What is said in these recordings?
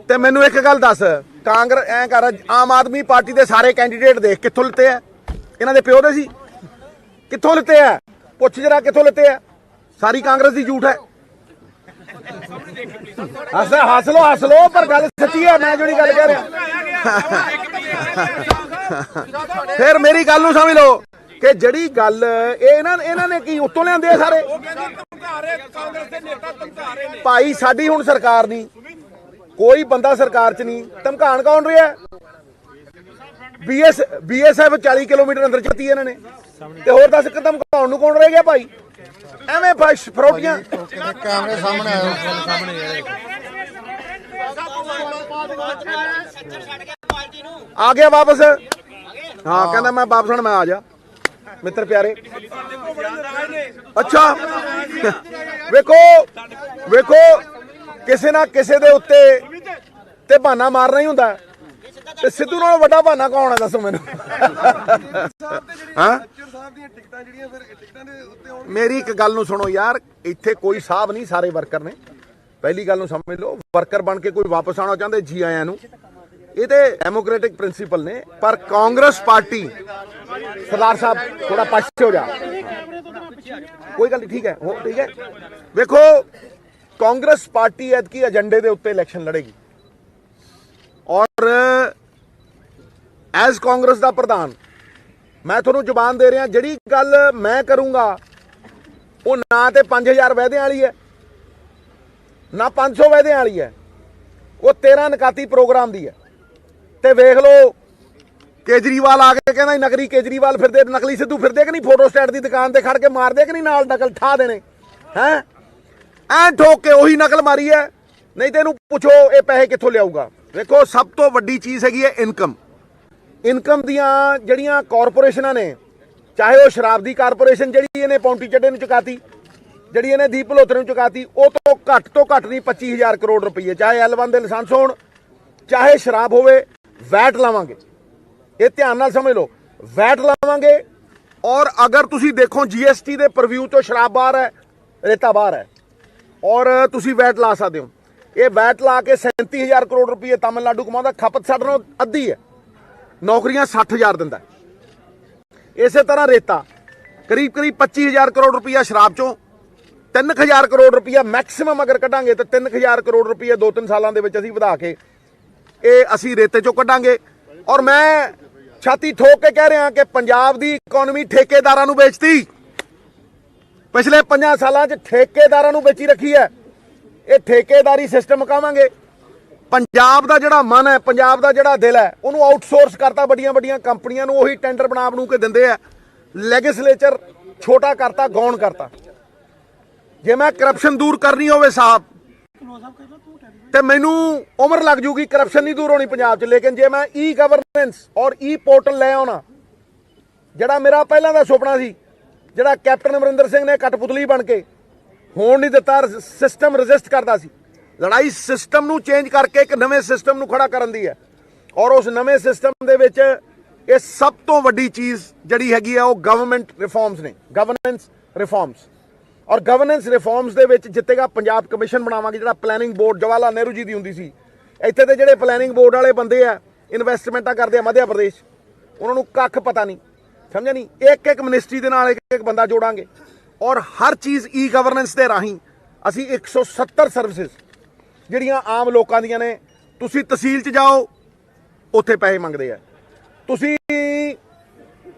ਤੇ ਮੈਨੂੰ ਇੱਕ ਗੱਲ ਦੱਸ, ਕਾਂਗਰਸ ਐ ਕਰ, ਆਮ ਆਦਮੀ ਪਾਰਟੀ ਦੇ ਸਾਰੇ ਕੈਂਡੀਡੇਟ ਦੇਖ ਕਿੱਥੋਂ ਲਿੱਤੇ ਆ? ਇਹਨਾਂ ਦੇ ਪਿਓ ਦੇ ਸੀ? ਕਿੱਥੋਂ ਲਿੱਤੇ ਆ? ਪੁੱਛ ਜਰਾ ਕਿੱਥੋਂ ਲਿੱਤੇ ਆ? ਸਾਰੀ ਕਾਂਗਰਸ ਦੀ ਝੂਠ ਹੈ। ਹੱਸ ਲੋ ਪਰ ਗੱਲ ਸੱਚੀ ਹੈ, ਮੈਂ ਜਿਹੜੀ ਗੱਲ ਕਹਿ ਰਿਹਾ। ਫਿਰ ਮੇਰੀ ਗੱਲ ਨੂੰ ਸਮਝ ਲਓ ਕਿ ਜਿਹੜੀ ਗੱਲ ਇਹਨਾਂ ਨੇ ਕੀ ਉੱਤੋਂ ਲਿਆਂਦੇ ਆ ਸਾਰੇ ਭਾਈ। ਸਾਡੀ ਹੁਣ ਸਰਕਾਰ ਨਹੀਂ, ਕੋਈ ਬੰਦਾ ਸਰਕਾਰ ਚ ਨਹੀਂ। ਧਮਕਾਣ ਕੌਣ ਰਿਹਾ? BSF 40 ਕਿਲੋਮੀਟਰ ਅੰਦਰ ਚਤੀ ਇਹਨਾਂ ਨੇ, ਤੇ ਹੋਰ ਦੱਸ ਧਮਕਾਉਣ ਨੂੰ ਕੌਣ ਰਹਿ ਗਿਆ ਭਾਈ? ਐਵੇਂ ਫਰੋਟੀਆਂ ਕੈਮਰੇ ਸਾਹਮਣੇ ਆ ਗਿਆ ਵਾਪਸ। ਹਾਂ ਕਹਿੰਦਾ ਮੈਂ ਵਾਪਸ ਹੁਣ, ਮੈਂ ਆ ਜਾ ਮਿੱਤਰ ਪਿਆਰੇ। ਅੱਛਾ ਵੇਖੋ ਕਿਸੇ ਨਾ ਕਿਸੇ ਦੇ ਉੱਤੇ ਤੇ ਬਹਾਨਾ ਮਾਰਨਾ ਹੀ ਹੁੰਦਾ, ਤੇ ਸਿੱਧੂ ਨਾਲੋਂ ਵੱਡਾ ਬਹਾਨਾ ਕੌਣ ਹੈ ਦੱਸੋ ਮੈਨੂੰ? ਹਾਂ ਮੇਰੀ ਇੱਕ ਗੱਲ ਨੂੰ ਸੁਣੋ ਯਾਰ, ਇੱਥੇ ਕੋਈ ਸਾਹਿਬ ਨਹੀਂ, ਸਾਰੇ ਵਰਕਰ ਨੇ। ਪਹਿਲੀ ਗੱਲ ਨੂੰ ਸਮਝ ਲਓ, ਵਰਕਰ ਬਣ ਕੇ ਕੋਈ ਵਾਪਸ ਆਉਣਾ ਚਾਹੁੰਦੇ ਜੀ ਆਇਆਂ ਨੂੰ, ਇਹ ਤੇ ਡੈਮੋਕ੍ਰੈਟਿਕ ਪ੍ਰਿੰਸੀਪਲ ਨੇ। ਪਰ ਕਾਂਗਰਸ ਪਾਰਟੀ, ਸਰਦਾਰ ਸਾਹਿਬ ਥੋੜਾ ਪਾਸੇ ਹੋ ਜਾ, ਕੋਈ ਗੱਲ ਨਹੀਂ, ਠੀਕ ਹੈ ਠੀਕ ਹੈ। ਵੇਖੋ ਕਾਂਗਰਸ ਪਾਰਟੀ ਐਤਕੀ ਏਜੰਡੇ ਦੇ ਉੱਤੇ ਇਲੈਕਸ਼ਨ ਲੜੇਗੀ, ਔਰ ਐਜ਼ ਕਾਂਗਰਸ ਦਾ ਪ੍ਰਧਾਨ ਮੈਂ ਤੁਹਾਨੂੰ ਜ਼ੁਬਾਨ ਦੇ ਰਿਹਾ, ਜਿਹੜੀ ਗੱਲ ਮੈਂ ਕਰੂੰਗਾ ਉਹ ਨਾ ਤੇ 5000 ਵਾਅਦਿਆਂ ਵਾਲੀ ਹੈ, ਨਾ 500 ਵਾਅਦਿਆਂ ਵਾਲੀ ਹੈ, ਉਹ 13 ਨਕਾਤੀ ਪ੍ਰੋਗਰਾਮ ਦੀ ਹੈ। ਤੇ ਵੇਖ ਲਓ ਕੇਜਰੀਵਾਲ ਆ ਕੇ ਕਹਿੰਦਾ ਨਕਲੀ ਕੇਜਰੀਵਾਲ ਫਿਰਦੇ, ਨਕਲੀ ਸਿੱਧੂ ਫਿਰਦੇ ਕਿ ਨਹੀਂ? ਫੋਟੋ ਸਟੇਟ ਦੀ ਦੁਕਾਨ ਤੇ ਖੜ ਕੇ ਮਾਰਦੇ ਕਿ ਨਹੀਂ? ਨਾਲ ਨਕਲ ਠਾ ਦੇਣੇ ਹੈ, ਐਂ ਠੋਕ ਕੇ ਉਹੀ ਨਕਲ ਮਾਰੀ ਹੈ। ਨਹੀਂ ਤੇ ਇਹਨੂੰ ਪੁੱਛੋ ਇਹ ਪੈਸੇ ਕਿੱਥੋਂ ਲਿਆਊਗਾ। ਵੇਖੋ ਸਭ ਤੋਂ ਵੱਡੀ ਚੀਜ਼ ਹੈਗੀ ਹੈ ਇਨਕਮ ਦੀਆਂ ਜਿਹੜੀਆਂ ਕਾਰਪੋਰੇਸ਼ਨਾਂ ਨੇ, ਚਾਹੇ ਉਹ ਸ਼ਰਾਬ ਦੀ ਕਾਰਪੋਰੇਸ਼ਨ ਜਿਹੜੀ ਇਹਨੇ ਪੌਂਟੀ ਚੱਡੇ ਨੂੰ ਚੁਕਾਤੀ, ਜਿਹੜੀ ਇਹਨੇ ਦੀਪ ਮਲਹੋਤਰਾ ਨੂੰ ਚੁਕਾਤੀ, ਉਹ ਤੋਂ ਘੱਟ ਨਹੀਂ 25000 ਕਰੋੜ ਰੁਪਏ, ਚਾਹੇ L1 ਦੇ ਲਾਇਸੈਂਸ ਹੋਣ, ਚਾਹੇ ਸ਼ਰਾਬ ਹੋਵੇ, ਵੈਟ ਲਾਵਾਂਗੇ। ਇਹ ਧਿਆਨ ਨਾਲ ਸਮਝ ਲਓ, ਵੈਟ ਲਾਵਾਂਗੇ। ਔਰ ਅਗਰ ਤੁਸੀਂ ਦੇਖੋ GST ਦੇ ਪ੍ਰਵਿਊ ਤੋਂ ਸ਼ਰਾਬ ਬਾਹਰ ਹੈ, ਰੇਤਾ ਬਾਹਰ ਹੈ, ਔਰ ਤੁਸੀਂ ਵੈਟ ਲਾ ਸਕਦੇ ਹੋ। ਇਹ ਵੈਟ ਲਾ ਕੇ 37000 ਕਰੋੜ ਰੁਪਏ ਤਮਿਲਨਾਡੂ ਕਮਾਉਂਦਾ। ਖਪਤ ਸਾਡੇ ਨਾਲੋਂ ਅੱਧੀ ਹੈ, ਨੌਕਰੀਆਂ 60000 ਦਿੰਦਾ। ਇਸੇ ਤਰ੍ਹਾਂ ਰੇਤਾ ਕਰੀਬ 25000 ਕਰੋੜ ਰੁਪਇਆ ਸ਼ਰਾਬ ਚੋਂ, 3000 ਕਰੋੜ ਰੁਪਇਆ ਮੈਕਸਿਮਮ ਅਗਰ ਕੱਢਾਂਗੇ ਤਾਂ 3000 ਕਰੋੜ ਰੁਪਇਆ 2-3 ਸਾਲਾਂ ਦੇ ਵਿੱਚ ਅਸੀਂ ਵਧਾ ਕੇ ਇਹ ਅਸੀਂ ਰੇਤੇ ਚੋਂ ਕੱਢਾਂਗੇ। ਔਰ ਮੈਂ ਛਾਤੀ ਠੋਕ ਕੇ ਕਹਿ ਰਿਹਾ ਕਿ ਪੰਜਾਬ ਦੀ ਇਕਨੋਮੀ ਠੇਕੇਦਾਰਾਂ ਨੂੰ ਵੇਚਤੀ, ਪਿਛਲੇ 5 ਸਾਲਾਂ 'ਚ ਠੇਕੇਦਾਰਾਂ ਨੂੰ ਵੇਚੀ ਰੱਖੀ ਹੈ। ਇਹ ਠੇਕੇਦਾਰੀ ਸਿਸਟਮ ਕਹਾਂਗੇ। ਪੰਜਾਬ ਦਾ ਜਿਹੜਾ ਮਨ ਹੈ, ਪੰਜਾਬ ਦਾ ਜਿਹੜਾ ਦਿਲ ਹੈ, ਉਹਨੂੰ ਆਊਟਸੋਰਸ ਕਰਤਾ ਵੱਡੀਆਂ ਕੰਪਨੀਆਂ ਨੂੰ, ਉਹੀ ਟੈਂਡਰ ਬਣਾ ਕੇ ਦਿੰਦੇ ਆ। ਲੈਜਿਸਲੇਚਰ ਛੋਟਾ ਕਰਤਾ, ਗੌਣ ਕਰਤਾ। ਜੇ ਮੈਂ ਕਰਪਸ਼ਨ ਦੂਰ ਕਰਨੀ ਹੋਵੇ ਸਾਹਿਬ, ਤੇ ਮੈਨੂੰ ਉਮਰ ਲੱਗ ਜੂਗੀ, ਕਰਪਸ਼ਨ ਨਹੀਂ ਦੂਰ ਹੋਣੀ ਪੰਜਾਬ 'ਚ। ਲੇਕਿਨ ਜੇ ਮੈਂ ਗਵਰਨੈਂਸ ਔਰ ਪੋਰਟਲ ਲੈ ਆਉਣਾ, ਜਿਹੜਾ ਮੇਰਾ ਪਹਿਲਾਂ ਦਾ ਸੁਪਨਾ ਸੀ, ਜਿਹੜਾ ਕੈਪਟਨ ਅਮਰਿੰਦਰ ਸਿੰਘ ਨੇ ਕਠਪੁਤਲੀ ਬਣ ਕੇ ਹੋਣ ਨਹੀਂ ਦਿੱਤਾ, ਸਿਸਟਮ ਰੈਜ਼ਿਸਟ ਕਰਦਾ ਸੀ। ਲੜਾਈ ਸਿਸਟਮ ਨੂੰ ਚੇਂਜ ਕਰਕੇ ਇੱਕ ਨਵੇਂ ਸਿਸਟਮ ਨੂੰ ਖੜਾ ਕਰਨ ਦੀ ਹੈ। ਔਰ ਉਸ ਨਵੇਂ ਸਿਸਟਮ ਦੇ ਵਿੱਚ ਇਹ ਸਭ ਤੋਂ ਵੱਡੀ ਚੀਜ਼ ਜਿਹੜੀ ਹੈਗੀ ਆ ਉਹ ਗਵਰਨਮੈਂਟ ਰਿਫਾਰਮਸ ਨੇ, ਗਵਰਨੈਂਸ ਰਿਫਾਰਮਸ। ਔਰ ਗਵਰਨੈਂਸ ਰਿਫਾਰਮਸ ਦੇ ਵਿੱਚ ਜਿੱਤੇਗਾ ਪੰਜਾਬ ਕਮਿਸ਼ਨ ਬਣਾਵਾਂਗੇ, ਜਿਹੜਾ ਪਲੈਨਿੰਗ ਬੋਰਡ ਜਵਾਹਰ ਲਾਲ ਨਹਿਰੂ ਜੀ ਦੀ ਹੁੰਦੀ ਸੀ। ਇੱਥੇ ਦੇ ਜਿਹੜੇ ਪਲੈਨਿੰਗ ਬੋਰਡ ਵਾਲੇ ਬੰਦੇ ਆ, ਇਨਵੈਸਟਮੈਂਟਾਂ ਕਰਦੇ ਆ ਮੱਧ ਪ੍ਰਦੇਸ਼, ਉਹਨਾਂ ਨੂੰ ਕੱਖ ਪਤਾ ਨਹੀਂ, ਸਮਝਿਆ ਨਹੀਂ। ਇੱਕ ਮਿਨਿਸਟਰੀ ਦੇ ਨਾਲ ਇੱਕ ਬੰਦਾ ਜੋੜਾਂਗੇ, ਔਰ ਹਰ ਚੀਜ਼ ਗਵਰਨੈਂਸ ਦੇ ਰਾਹੀਂ ਅਸੀਂ 170 ਸਰਵਿਸਿਜ਼ ਜਿਹੜੀਆਂ ਆਮ ਲੋਕਾਂ ਦੀਆਂ ਨੇ। ਤੁਸੀਂ ਤਹਿਸੀਲ 'ਚ ਜਾਓ, ਉੱਥੇ ਪੈਸੇ ਮੰਗਦੇ ਆ। ਤੁਸੀਂ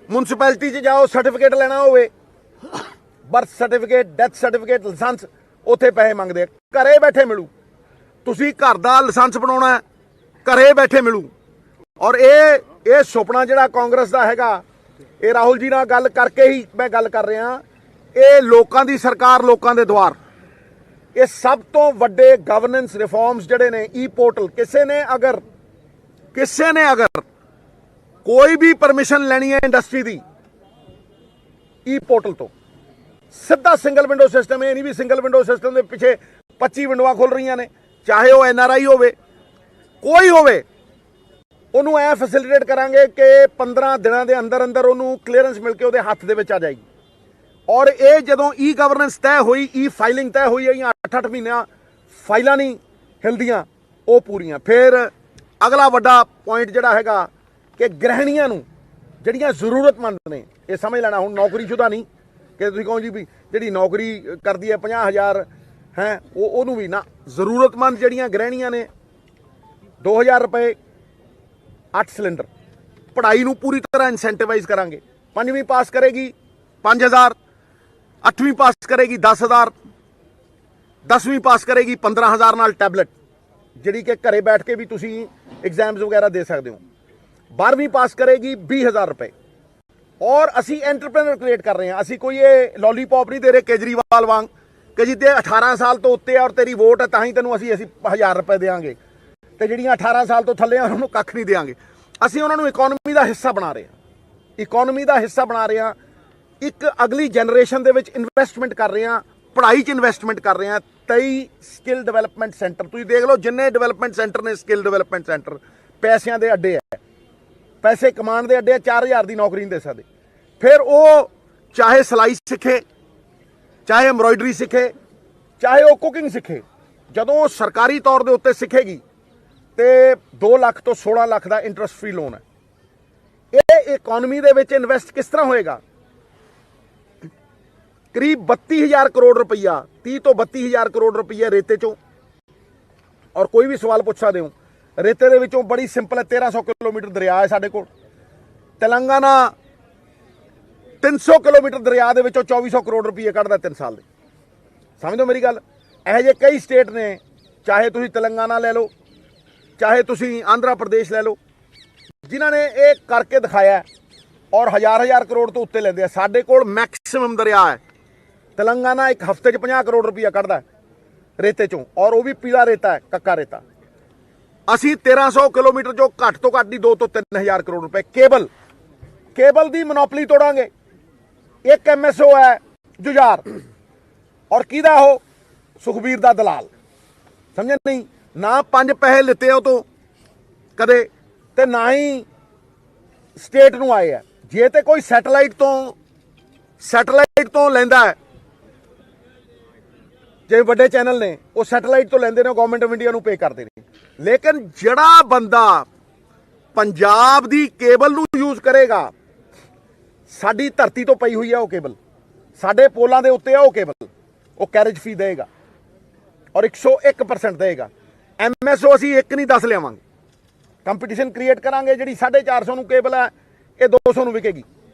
ਮਿਊਨਿਸਪੈਲਿਟੀ 'ਚ ਜਾਓ, ਸਰਟੀਫਿਕੇਟ ਲੈਣਾ ਹੋਵੇ, birth certificate, death certificate, licence, ਉੱਥੇ ਪੈਸੇ ਮੰਗਦੇ ਆ। ਘਰੇ ਬੈਠੇ ਮਿਲੂ। ਤੁਸੀਂ ਘਰ ਦਾ ਲਾਇਸੈਂਸ ਬਣਾਉਣਾ, ਘਰੇ ਬੈਠੇ ਮਿਲੂ। ਔਰ ਇਹ ਸੁਪਨਾ ਜਿਹੜਾ ਕਾਂਗਰਸ ਦਾ ਹੈਗਾ, ਇਹ ਰਾਹੁਲ ਜੀ ਨਾਲ ਗੱਲ ਕਰਕੇ ਹੀ ਮੈਂ ਗੱਲ ਕਰ ਰਿਹਾ। ਇਹ ਲੋਕਾਂ ਦੀ ਸਰਕਾਰ, ਲੋਕਾਂ ਦੇ ਦੁਆਰ। ਇਹ ਸਭ ਤੋਂ ਵੱਡੇ ਗਵਰਨੈਂਸ ਰਿਫਾਰਮਸ ਜਿਹੜੇ ਨੇ, ਪੋਰਟਲ। ਕਿਸੇ ਨੇ ਅਗਰ ਕੋਈ ਵੀ ਪਰਮਿਸ਼ਨ ਲੈਣੀ ਹੈ ਇੰਡਸਟਰੀ ਦੀ, ਪੋਰਟਲ ਤੋਂ ਸਿੱਧਾ ਸਿੰਗਲ ਵਿੰਡੋ ਸਿਸਟਮ। ਇਹ ਨਹੀਂ ਵੀ ਸਿੰਗਲ ਵਿੰਡੋ ਸਿਸਟਮ ਦੇ ਪਿੱਛੇ 25 ਵਿੰਡੋਆਂ ਖੁੱਲ ਰਹੀਆਂ ਨੇ, ਚਾਹੇ ਉਹ NRI ਹੋਵੇ, ਕੋਈ ਹੋਵੇ, ਉਹਨੂੰ ਐ ਫੈਸਿਲਿਟੇਟ ਕਰਾਂਗੇ ਕਿ 15 ਦਿਨਾਂ ਦੇ ਅੰਦਰ ਉਹਨੂੰ ਕਲੀਅਰੈਂਸ ਮਿਲ ਕੇ ਉਹਦੇ ਹੱਥ ਦੇ ਵਿੱਚ ਆ ਜਾਏਗੀ। ਔਰ ਇਹ ਜਦੋਂ ਗਵਰਨੈਂਸ ਤੈਅ ਹੋਈ, ਫਾਈਲਿੰਗ ਤੈਅ ਹੋਈ ਹੈ, 8-8 ਮਹੀਨਿਆਂ ਫਾਈਲਾਂ ਨਹੀਂ ਹਿਲਦੀਆਂ, ਉਹ ਪੂਰੀਆਂ। ਫਿਰ ਅਗਲਾ ਵੱਡਾ ਪੁਆਇੰਟ ਜਿਹੜਾ ਹੈਗਾ ਕਿ ਗ੍ਰਹਿਣੀਆਂ ਨੂੰ ਜਿਹੜੀਆਂ ਜ਼ਰੂਰਤਮੰਦ ਨੇ, ਇਹ ਸਮਝ ਲੈਣਾ ਹੁਣ ਨੌਕਰੀਸ਼ੁਦਾ ਨਹੀਂ ਕਿ ਤੁਸੀਂ ਕਹੋ ਜੀ ਵੀ ਜਿਹੜੀ ਨੌਕਰੀ ਕਰਦੀ ਹੈ 50,000 ਹੈ ਉਹਨੂੰ ਵੀ ਨਾ, ਜ਼ਰੂਰਤਮੰਦ ਜਿਹੜੀਆਂ ਗ੍ਰਹਿਣੀਆਂ ਨੇ 2,000 ਰੁਪਏ 8 ਸਿਲੰਡਰ। ਪੜ੍ਹਾਈ ਨੂੰ ਪੂਰੀ ਤਰ੍ਹਾਂ ਇਨਸੈਂਟੀਵਾਈਜ਼ ਕਰਾਂਗੇ। 5ਵੀਂ ਪਾਸ ਕਰੇਗੀ 5,000, 8ਵੀਂ ਪਾਸ ਕਰੇਗੀ 10,000, 10ਵੀਂ ਪਾਸ ਕਰੇਗੀ 15,000 ਨਾਲ ਟੈਬਲੇਟ, ਜਿਹੜੀ ਕਿ ਘਰੇ ਬੈਠ ਕੇ ਵੀ ਤੁਸੀਂ ਐਗਜ਼ਾਮਸ ਵਗੈਰਾ ਦੇ ਸਕਦੇ ਹੋ। 12ਵੀਂ ਪਾਸ ਕਰੇਗੀ 20,000 ਰੁਪਏ। ਔਰ ਅਸੀਂ ਐਂਟਰਪ੍ਰੈਨਰ ਕ੍ਰੀਏਟ ਕਰ ਰਹੇ ਹਾਂ। ਅਸੀਂ ਕੋਈ ਇਹ ਲੋਲੀਪੌਪ ਨਹੀਂ ਦੇ ਰਹੇ ਕੇਜਰੀਵਾਲ ਵਾਂਗ ਕਿ ਜੀ ਤੇ 18 ਸਾਲ ਤੋਂ ਉੱਤੇ ਔਰ ਤੇਰੀ ਵੋਟ ਹੈ ਤਾਂ ਹੀ ਤੈਨੂੰ ਅਸੀਂ 1,000 ਰੁਪਏ ਦੇਵਾਂਗੇ, ਤੇ ਜਿਹੜੀਆਂ 18 ਸਾਲ ਤੋਂ ਥੱਲੇ ਆ ਉਹਨਾਂ ਨੂੰ ਕੱਖ ਨਹੀਂ ਦੇਵਾਂਗੇ। ਅਸੀਂ ਉਹਨਾਂ ਨੂੰ ਇਕਨੋਮੀ ਦਾ ਹਿੱਸਾ ਬਣਾ ਰਹੇ ਹਾਂ, ਇਕਨੋਮੀ ਦਾ ਹਿੱਸਾ ਬਣਾ ਰਹੇ ਹਾਂ। ਇੱਕ ਅਗਲੀ ਜਨਰੇਸ਼ਨ ਦੇ ਵਿੱਚ ਇਨਵੈਸਟਮੈਂਟ ਕਰ ਰਹੇ ਹਾਂ, ਪੜ੍ਹਾਈ 'ਚ ਇਨਵੈਸਟਮੈਂਟ ਕਰ ਰਹੇ ਹਾਂ। 23 ਸਕਿੱਲ ਡਿਵੈਲਪਮੈਂਟ ਸੈਂਟਰ ਤੁਸੀਂ ਦੇਖ ਲਓ, ਜਿੰਨੇ ਡਿਵੈਲਪਮੈਂਟ ਸੈਂਟਰ ਨੇ ਸਕਿੱਲ ਡਿਵੈਲਪਮੈਂਟ ਸੈਂਟਰ, ਪੈਸਿਆਂ ਦੇ ਅੱਡੇ ਹੈ, ਪੈਸੇ ਕਮਾਉਣ ਦੇ ਅੱਡੇ। 4,000 ਦੀ ਨੌਕਰੀ ਨਹੀਂ ਦੇ ਸਕਦੇ। ਫਿਰ ਉਹ ਚਾਹੇ ਸਿਲਾਈ ਸਿੱਖੇ, ਚਾਹੇ ਐਮਬਰਾਇਡਰੀ ਸਿੱਖੇ, ਚਾਹੇ ਉਹ ਕੁਕਿੰਗ ਸਿੱਖੇ, ਜਦੋਂ ਉਹ ਸਰਕਾਰੀ ਤੌਰ ਦੇ ਉੱਤੇ ਸਿੱਖੇਗੀ ਤੇ 2 ਲੱਖ ਤੋਂ 16 ਲੱਖ ਦਾ ਇੰਟਰਸਟ ਫ੍ਰੀ ਲੋਨ ਹੈ। ਇਹ ਇਕਨੋਮੀ ਦੇ ਵਿੱਚ ਇਨਵੈਸਟ ਕਿਸ ਤਰ੍ਹਾਂ ਹੋਏਗਾ? ਕਰੀਬ 32,000 ਕਰੋੜ ਰੁਪਈਆ, 30 ਤੋਂ 32,000 ਕਰੋੜ ਰੁਪਈਆ ਰੇਤੇ ਚੋਂ। ਔਰ ਕੋਈ ਵੀ ਸਵਾਲ ਪੁੱਛ ਸਕਦੇ ਹੋ, ਰੇਤੇ ਦੇ ਵਿੱਚੋਂ ਬੜੀ ਸਿੰਪਲ ਹੈ, 1300 ਕਿਲੋਮੀਟਰ ਦਰਿਆ ਹੈ ਸਾਡੇ ਕੋਲ। ਤੇਲੰਗਾਨਾ 300 ਕਿਲੋਮੀਟਰ ਦਰਿਆ ਦੇ ਵਿੱਚੋਂ 2400 ਕਰੋੜ ਰੁਪਈਏ ਕੱਢਦਾ 3 ਸਾਲ ਦੇ। ਸਮਝੋ ਮੇਰੀ ਗੱਲ। ਇਹੋ ਜਿਹੇ ਕਈ ਸਟੇਟ ਨੇ, ਚਾਹੇ ਤੁਸੀਂ ਤੇਲੰਗਾਨਾ ਲੈ ਲਓ, ਚਾਹੇ ਤੁਸੀਂ ਆਂਧਰਾ ਪ੍ਰਦੇਸ਼ ਲੈ ਲਓ, ਜਿਨ੍ਹਾਂ ਨੇ ਇਹ ਕਰਕੇ ਦਿਖਾਇਆ ਔਰ ਹਜ਼ਾਰ ਕਰੋੜ ਤੋਂ ਉੱਤੇ ਲੈਂਦੇ ਆ। ਸਾਡੇ ਕੋਲ ਮੈਕਸਿਮਮ ਦਰਿਆ ਹੈ। ਤੇਲੰਗਾਨਾ ਇੱਕ ਹਫ਼ਤੇ 'ਚ 50 ਕਰੋੜ ਰੁਪਈਆ ਕੱਢਦਾ ਰੇਤੇ ਚੋਂ, ਔਰ ਉਹ ਵੀ ਪੀਲਾ ਰੇਤਾ ਹੈ, ਕੱਕਾ ਰੇਤਾ। ਅਸੀਂ 1300 ਕਿਲੋਮੀਟਰ ਜੋ ਘੱਟ ਤੋਂ ਘੱਟ ਦੀ 2 ਤੋਂ 3,000 ਕਰੋੜ ਰੁਪਏ ਕੇਬਲ ਦੀ ਮੋਨੋਪੋਲੀ ਤੋੜਾਂਗੇ। ਇੱਕ MSO ਹੈ ਜੁਝਾਰ, ਔਰ ਕਿਹਦਾ ਉਹ? ਸੁਖਬੀਰ ਦਾ ਦਲਾਲ। ਸਮਝੇ ਨਹੀਂ? ਨਾ 5 ਪੈਸੇ ਲਿੱਤੇ ਉਹ ਤੋਂ ਕਦੇ, ਤੇ ਨਾ ਹੀ ਸਟੇਟ ਨੂੰ ਆਏ ਆ। ਜੇ ਤੇ ਕੋਈ ਸੈਟੇਲਾਈਟ ਤੋਂ ਲੈਂਦਾ ਹੈ, ਜੇ ਵੱਡੇ ਚੈਨਲ ਨੇ ਉਹ ਸੈਟੇਲਾਈਟ ਤੋਂ ਲੈਂਦੇ ਨੇ, ਗਵਰਨਮੈਂਟ ਆਫ ਇੰਡੀਆ ਨੂੰ ਪੇ ਕਰਦੇ ਨੇ। ਲੇਕਿਨ ਜਿਹੜਾ ਬੰਦਾ ਪੰਜਾਬ ਦੀ ਕੇਬਲ ਨੂੰ ਯੂਜ਼ ਕਰੇਗਾ, ਸਾਡੀ ਧਰਤੀ ਤੋਂ ਪਈ ਹੋਈ ਹੈ ਉਹ ਕੇਬਲ, ਸਾਡੇ ਪੋਲਾਂ ਦੇ ਉੱਤੇ ਹੈ ਉਹ ਕੇਬਲ, ਉਹ ਕੈਰੇਜ ਫੀ ਦੇਗਾ ਔਰ 101% ਦੇਗਾ। MSO ਅਸੀਂ 1 ਨਹੀਂ 10 ਲਿਆਵਾਂਗੇ। ਕੰਪੀਟੀਸ਼ਨ ਕ੍ਰੀਏਟ ਕਰਾਂਗੇ। ਜਿਹੜੀ 450 ਨੂੰ ਕੇਬਲ ਹੈ ਇਹ 200 ਨੂੰ ਵਿਕੇਗੀ।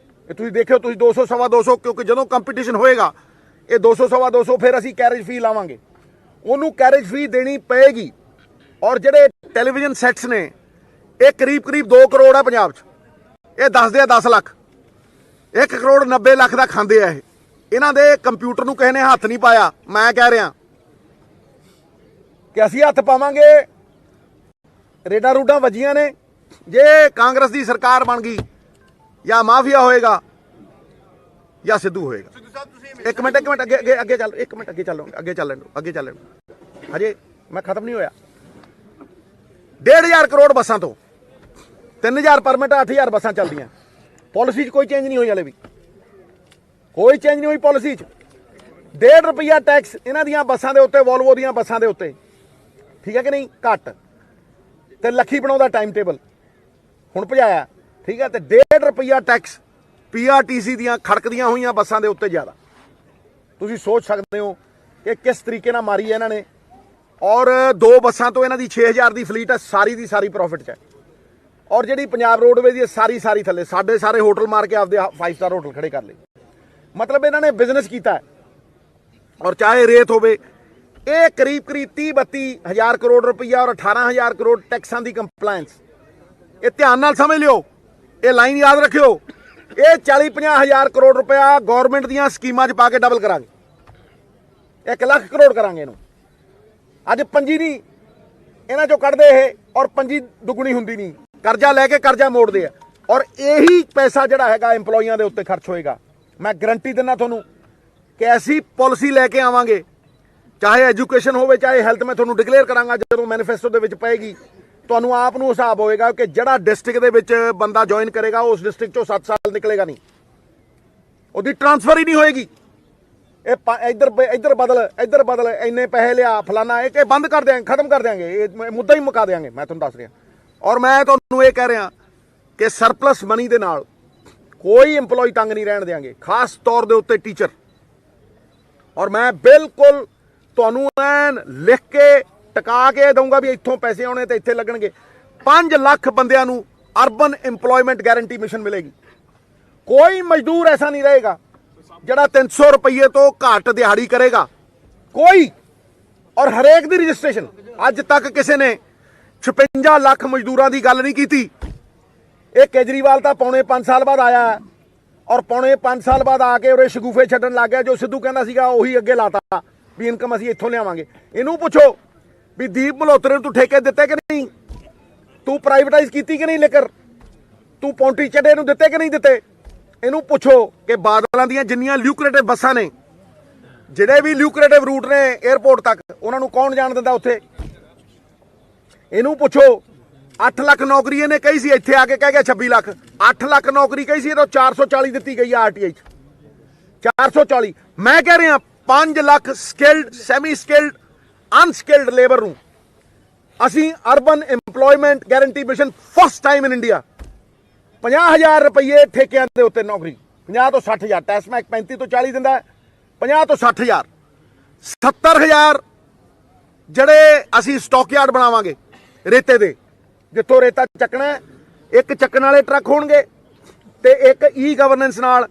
ਇਹ ਤੁਸੀਂ ਦੇਖਿਓ, ਤੁਸੀਂ 200 ਸਵਾ 200, ਕਿਉਂਕਿ ਜਦੋਂ ਕੰਪੀਟੀਸ਼ਨ ਹੋਏਗਾ ਇਹ 200 ਸਵਾ 200, ਫਿਰ ਅਸੀਂ ਕੈਰੇਜ ਫੀ ਲਾਵਾਂਗੇ, ਉਹਨੂੰ ਕੈਰੇਜ ਫੀ ਦੇਣੀ ਪਏਗੀ। ਔਰ ਜਿਹੜੇ ਟੈਲੀਵਿਜ਼ਨ ਸੈਟਸ ਨੇ ਇਹ ਕਰੀਬ 2 ਕਰੋੜ ਹੈ ਪੰਜਾਬ 'ਚ। ਇਹ ਦੱਸਦੇ ਆ 10 ਲੱਖ, 1 ਕਰੋੜ 90 ਲੱਖ ਦਾ ਖਾਂਦੇ ਆ ਇਹ। ਇਹਨਾਂ ਦੇ ਕੰਪਿਊਟਰ ਨੂੰ ਕਿਸੇ ਨੇ ਹੱਥ ਨਹੀਂ ਪਾਇਆ। ਮੈਂ ਕਹਿ ਰਿਹਾ ਕਿ ਅਸੀਂ ਹੱਥ ਪਾਵਾਂਗੇ। ਰੇਡਾਂ ਰੂਡਾਂ ਵੱਜੀਆਂ ਨੇ। ਜੇ ਕਾਂਗਰਸ ਦੀ ਸਰਕਾਰ ਬਣ ਗਈ, ਜਾਂ ਮਾਫੀਆ ਹੋਏਗਾ ਜਾਂ ਸਿੱਧੂ ਹੋਏਗਾ। ਇੱਕ ਮਿੰਟ ਅੱਗੇ ਚੱਲ, ਇੱਕ ਮਿੰਟ ਅੱਗੇ ਚੱਲਣ ਹਜੇ ਮੈਂ ਖਤਮ ਨਹੀਂ ਹੋਇਆ। 1,500 ਕਰੋੜ ਬੱਸਾਂ ਤੋਂ 3,000 ਪਰਮਿਟ, 8,000 ਬੱਸਾਂ ਚੱਲਦੀਆਂ। ਪਾਲਿਸੀ 'ਚ ਕੋਈ ਚੇਂਜ ਨਹੀਂ ਹੋਈ, ਹਲੇ ਵੀ ਕੋਈ ਚੇਂਜ ਨਹੀਂ ਹੋਈ ਪਾਲਿਸੀ 'ਚ। 1.5 ਰੁਪਈਆ ਟੈਕਸ ਇਹਨਾਂ ਦੀਆਂ ਬੱਸਾਂ ਦੇ ਉੱਤੇ, ਵੋਲਵੋ ਦੀਆਂ ਬੱਸਾਂ ਦੇ ਉੱਤੇ, ਠੀਕ ਹੈ ਕਿ ਨਹੀਂ? ਘੱਟ। ਤੇ ਲੱਖੀ ਬਣਾਉਂਦਾ ਟਾਈਮ ਟੇਬਲ, ਹੁਣ ਭਜਾਇਆ, ਠੀਕ ਹੈ। ਤੇ 1.5 ਰੁਪਈਆ ਟੈਕਸ PRTC ਦੀਆਂ ਖੜਕਦੀਆਂ ਹੋਈਆਂ ਬੱਸਾਂ ਦੇ ਉੱਤੇ ਜ਼ਿਆਦਾ। ਤੁਸੀਂ ਸੋਚ ਸਕਦੇ ਹੋ ਕਿ ਕਿਸ ਤਰੀਕੇ ਨਾਲ ਮਾਰੀ ਹੈ ਇਹਨਾਂ ਨੇ। ਔਰ 2 ਬੱਸਾਂ ਤੋਂ ਇਹਨਾਂ ਦੀ 6,000 ਦੀ ਫਲੀਟ ਹੈ, ਸਾਰੀ ਦੀ ਸਾਰੀ ਪ੍ਰੋਫਿਟ 'ਚ ਹੈ। ਔਰ ਜਿਹੜੀ ਪੰਜਾਬ ਰੋਡਵੇਜ਼ ਦੀ ਸਾਰੀ ਥੱਲੇ, ਸਾਡੇ ਸਾਰੇ ਹੋਟਲ ਮਾਰ ਕੇ ਆਪਦੇ 5 ਸਟਾਰ ਹੋਟਲ ਖੜੇ ਕਰ ਲਏ। ਮਤਲਬ ਇਹਨਾਂ ਨੇ ਬਿਜ਼ਨਸ ਕੀਤਾ ਹੈ। ਔਰ ਚਾਹੇ ਰੇਤ ਹੋਵੇ, ਇਹ ਕਰੀਬ 30-32 ਹਜ਼ਾਰ ਕਰੋੜ ਰੁਪਈਆ ਔਰ 18,000 ਕਰੋੜ ਟੈਕਸਾਂ ਦੀ ਕੰਪਲਾਇੰਸ। ਇਹ ਧਿਆਨ ਨਾਲ ਸਮਝ ਲਿਓ, ਇਹ ਲਾਈਨ ਯਾਦ ਰੱਖਿਓ। ਇਹ 40-50 ਹਜ਼ਾਰ ਕਰੋੜ ਰੁਪਇਆ ਗਵਰਨਮੈਂਟ ਦੀਆਂ ਸਕੀਮਾਂ 'ਚ ਪਾ ਕੇ ਡਬਲ ਕਰਾਂਗੇ। 1 ਲੱਖ ਕਰੋੜ ਕਰਾਂਗੇ ਇਹਨੂੰ। ਅੱਜ ਪੰਜੀ ਨਹੀਂ ਇਹਨਾਂ 'ਚੋਂ ਕੱਢਦੇ ਇਹ, ਔਰ ਪੰਜੀ ਦੁੱਗਣੀ ਹੁੰਦੀ ਨਹੀਂ। ਕਰਜ਼ਾ ਲੈ ਕੇ ਕਰਜ਼ਾ ਮੋੜਦੇ ਆ, ਔਰ ਇਹੀ ਪੈਸਾ ਜਿਹੜਾ ਹੈਗਾ EMPLOYਆਂ ਦੇ ਉੱਤੇ ਖਰਚ ਹੋਏਗਾ। ਮੈਂ ਗਰੰਟੀ ਦਿੰਦਾ ਤੁਹਾਨੂੰ ਕਿ ਐਸੀ ਪਾਲਿਸੀ ਲੈ ਕੇ ਆਵਾਂਗੇ, ਚਾਹੇ ਐਜੂਕੇਸ਼ਨ ਹੋਵੇ, ਚਾਹੇ ਹੈਲਥ। ਮੈਂ ਤੁਹਾਨੂੰ ਡਿਕਲੇਅਰ ਕਰਾਂਗਾ ਜਦੋਂ ਮੈਨੀਫੈਸਟੋ ਦੇ ਵਿੱਚ ਪਏਗੀ, ਤੁਹਾਨੂੰ ਆਪ ਨੂੰ ਹਿਸਾਬ ਹੋਏਗਾ ਕਿ ਜਿਹੜਾ ਡਿਸਟ੍ਰਿਕਟ ਦੇ ਵਿੱਚ ਬੰਦਾ ਜੁਆਇਨ ਕਰੇਗਾ, ਉਸ ਡਿਸਟ੍ਰਿਕਟ 'ਚੋਂ 7 ਸਾਲ ਨਿਕਲੇਗਾ ਨਹੀਂ, ਉਹਦੀ ਟ੍ਰਾਂਸਫਰ ਹੀ ਨਹੀਂ ਹੋਏਗੀ। ਇੱਧਰ ਬਦਲ ਇੰਨੇ ਪੈਸੇ ਲਿਆ ਫਲਾਨਾ, ਇਹ ਬੰਦ ਕਰ ਦਿਆਂਗੇ, ਖਤਮ ਕਰ ਦਿਆਂਗੇ, ਇਹ ਮੁੱਦਾ ਹੀ ਮੁਕਾ ਦਿਆਂਗੇ। ਮੈਂ ਤੁਹਾਨੂੰ ਦੱਸ ਰਿਹਾ ਔਰ ਮੈਂ ਤੁਹਾਨੂੰ ਇਹ ਕਹਿ ਰਿਹਾ ਕਿ ਸਰਪਲਸ ਮਨੀ ਦੇ ਨਾਲ ਕੋਈ EMPLOYE ਤੰਗ ਨਹੀਂ ਰਹਿਣ ਦਿਆਂਗੇ, ਖਾਸ ਤੌਰ ਦੇ ਉੱਤੇ ਟੀਚਰ। ਔਰ ਮੈਂ ਬਿਲਕੁਲ ਤੁਹਾਨੂੰ ਐਨ ਲਿਖ ਕੇ ਟਿਕਾ ਕੇ ਦਊਂਗਾ ਵੀ ਇੱਥੋਂ ਪੈਸੇ ਆਉਣੇ ਤੇ ਇੱਥੇ ਲੱਗਣਗੇ। 5 ਲੱਖ ਬੰਦਿਆਂ ਨੂੰ ਅਰਬਨ ਇੰਪਲੋਇਮੈਂਟ ਗਾਰੰਟੀ ਮਿਸ਼ਨ ਮਿਲੇਗੀ। ਕੋਈ ਮਜ਼ਦੂਰ ਐਸਾ ਨਹੀਂ ਰਹੇਗਾ ਜਿਹੜਾ 300 ਰੁਪਏ ਤੋਂ ਘੱਟ ਦਿਹਾੜੀ ਕਰੇਗਾ, ਕੋਈ। ਔਰ ਹਰੇਕ ਦੀ ਰਜਿਸਟ੍ਰੇਸ਼ਨ, ਅੱਜ ਤੱਕ ਕਿਸੇ ਨੇ 56 ਲੱਖ ਮਜ਼ਦੂਰਾਂ ਦੀ ਗੱਲ ਨਹੀਂ ਕੀਤੀ। ਇਹ ਕੇਜਰੀਵਾਲ ਤਾਂ ਪੌਣੇ 5 ਸਾਲ ਬਾਅਦ ਆਇਆ ਔਰ ਪੌਣੇ 5 ਸਾਲ ਬਾਅਦ ਆ ਕੇ ਉਰੇ ਸ਼ਗੂਫੇ ਛੱਡਣ ਲੱਗ ਗਿਆ। ਜੋ ਸਿੱਧੂ ਕਹਿੰਦਾ ਸੀਗਾ ਉਹੀ ਅੱਗੇ ਲਾਤਾ ਵੀ ਇਨਕਮ ਅਸੀਂ ਇੱਥੋਂ ਲਿਆਵਾਂਗੇ। ਇਹਨੂੰ ਪੁੱਛੋ ਵੀ ਦੀਪ ਮਲਹੋਤਰੇ ਨੂੰ ਤੂੰ ਠੇਕੇ ਦਿੱਤੇ ਕਿ ਨਹੀਂ, ਤੂੰ ਪ੍ਰਾਈਵੇਟਾਈਜ਼ ਕੀਤੀ ਕਿ ਨਹੀਂ ਲਿਕਰ, ਤੂੰ ਪੌਂਟੀ ਚੱਡੇ ਨੂੰ ਦਿੱਤੇ ਕਿ ਨਹੀਂ ਦਿੱਤੇ। ਇਹਨੂੰ ਪੁੱਛੋ ਕਿ ਬਾਦਲਾਂ ਦੀਆਂ ਜਿੰਨੀਆਂ ਲਿਊਕਰੇਟਿਵ ਬੱਸਾਂ ਨੇ, ਜਿਹੜੇ ਵੀ ਲਿਊਕਰੇਟਿਵ ਰੂਟ ਨੇ 에ਅਰਪੋਰਟ ਤੱਕ, ਉਹਨਾਂ ਨੂੰ ਕੌਣ ਜਾਣ ਦਿੰਦਾ ਉੱਥੇ। ਇਹਨੂੰ ਪੁੱਛੋ 8 ਲੱਖ ਨੌਕਰੀ ਇਹਨੇ ਕਹੀ ਸੀ, ਇੱਥੇ ਆ ਕੇ ਕਹਿ ਗਿਆ 26 ਲੱਖ। 8 ਲੱਖ ਨੌਕਰੀ ਕਹੀ ਸੀ, ਇਹ ਤਾਂ 440 ਦਿੱਤੀ ਗਈ ਆ RTI 'ਚ, 440। ਮੈਂ ਕਹਿ ਰਿਹਾ 5 lakh skilled, semi skilled, unskilled labour ਨੂੰ ਅਸੀਂ urban employment guarantee mission first time in India 50,000 ਰੁਪਏ ਠੇਕਿਆਂ ਦੇ ਉੱਤੇ ਨੌਕਰੀ, 50 ਤੋਂ 60,000। ਟੈਸਮੈਕ 35 ਤੋਂ 40 ਦਿੰਦਾ, 50 ਤੋਂ 60,000। 70,000 ਜਿਹੜੇ ਅਸੀਂ ਸਟਾਕਯਾਰਡ ਬਣਾਵਾਂਗੇ ਰੇਤੇ ਦੇ, ਜਿੱਥੋਂ ਰੇਤਾ ਚੱਕਣਾ, ਇੱਕ ਚੱਕਣ ਵਾਲੇ ਟਰੱਕ ਹੋਣਗੇ ਤੇ ਇੱਕ E-ਗਵਰਨੈਂਸ ਨਾਲ